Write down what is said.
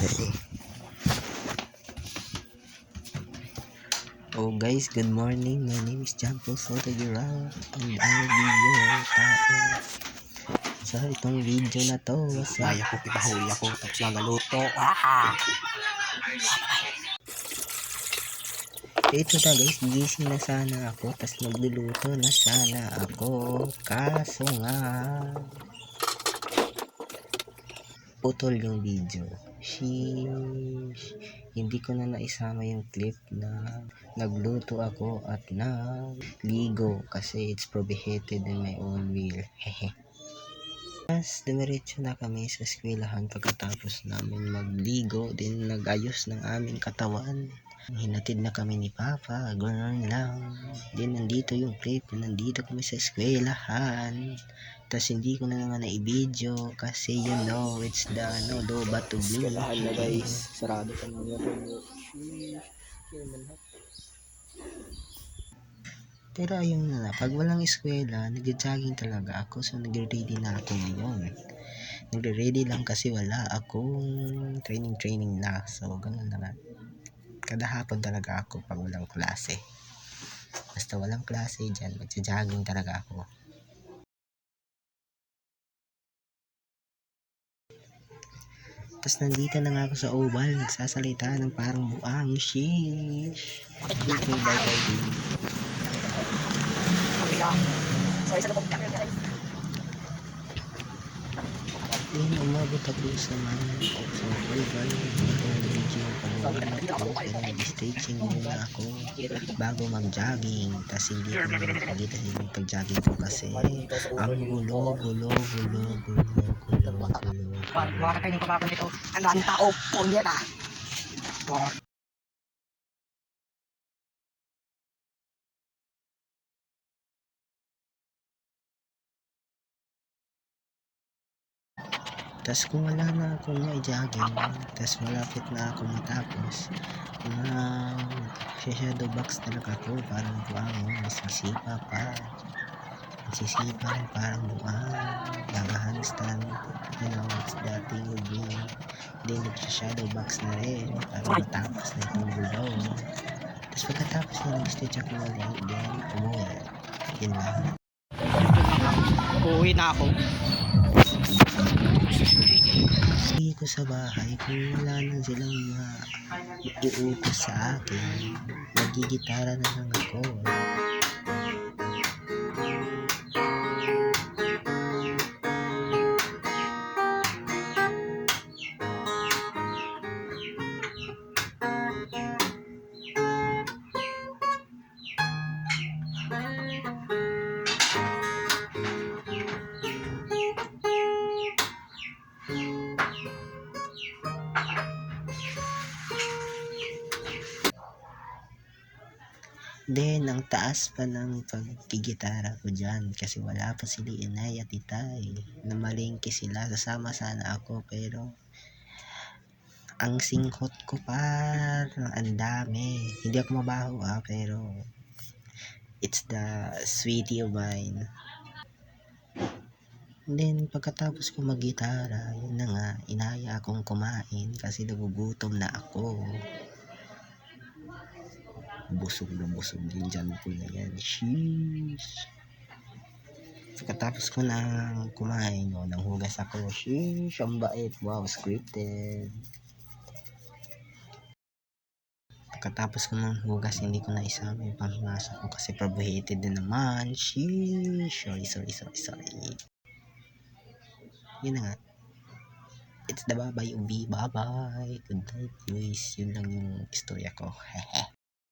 klase. Oh guys, good morning. My name is John Paul Sotogira and I will be your tao sa itong video na to. Kaya ko, ipahuli ako, tapos nagaluto. Ito na guys, gising na sana ako, tas magluluto na sana ako. Kaso nga, putol yung video. Sheesh. Hindi ko na naisama yung clip na nagluto ako at nagligo kasi it's prohibited in my own will. Hehe. Tapos dumiretso na kami sa eskwelahan pagkatapos namin magligo, din nagayos ng aming katawan. Hinatid na kami ni Papa, gano'n lang. Din nandito yung clip, nandito kami sa eskwelahan. Tapos hindi ko na naman na-i-video kasi you know, it's the do but to blue. Eskwelahan na guys, sarado pa na yan. Pero ayun na, pag walang eskwela, nag-jogging talaga ako. So nag-ready na ako ngayon. Nagre-ready lang kasi wala akong training na. So ganun na nga. Kada hapon talaga ako pag walang klase. Basta walang klase dyan, magja-jogging talaga ako. Tapos nandito na nga ako sa oval, nagsasalita ng parang buang. Sheesh. Okay, bye-bye din. Then umabot ako sa oval. Pero nag-staging muna ako bago mag-jogging. Tapos hindi ko nakapagita yung pag-jogging ko kasi ang gulo. Makakainin ko pa ako nito. Ang daming tao, punyeta. Tapos kung wala na akong jogging, tapos malapit na ako matapos, shadow box talaga ako, parang buwangon, nasisipa parang buwang, handstand, you know, it's the thing with me. Then nagsha-shadow box na rin, para matapos na itong gulo. Tapos pagkatapos na nag-stitch ako ulit, then umuwi. Yun lang. Uuwi na ako. Uwi ko sa bahay kung wala na silang iutos sa akin, nagigitara na lang ako. Then, ang taas pa ng pagkigitara ko dyan kasi wala pa sila inay at itay. Namalingki sila, sasama sana ako pero ang singhot ko parang ang dami. Hindi ako mabaho pero it's the sweetie of mine. Then, pagkatapos ko mag-gitara, yun na nga, inaya akong kumain kasi nagugutom na ako. Busog yung dyan ko na yan. Sheesh. Pagkatapos ko nang kumain, nang hugas ako. Sheesh, ang bait. Wow, scripted. Pagkatapos ko nang hugas, hindi ko na isama yung panghimasok ko kasi prohibited din naman. Sheesh. Sorry. Yun na nga. It's the babay ubi. Bye-bye. Good night, boys. Yun lang yung istorya ko. Hehe.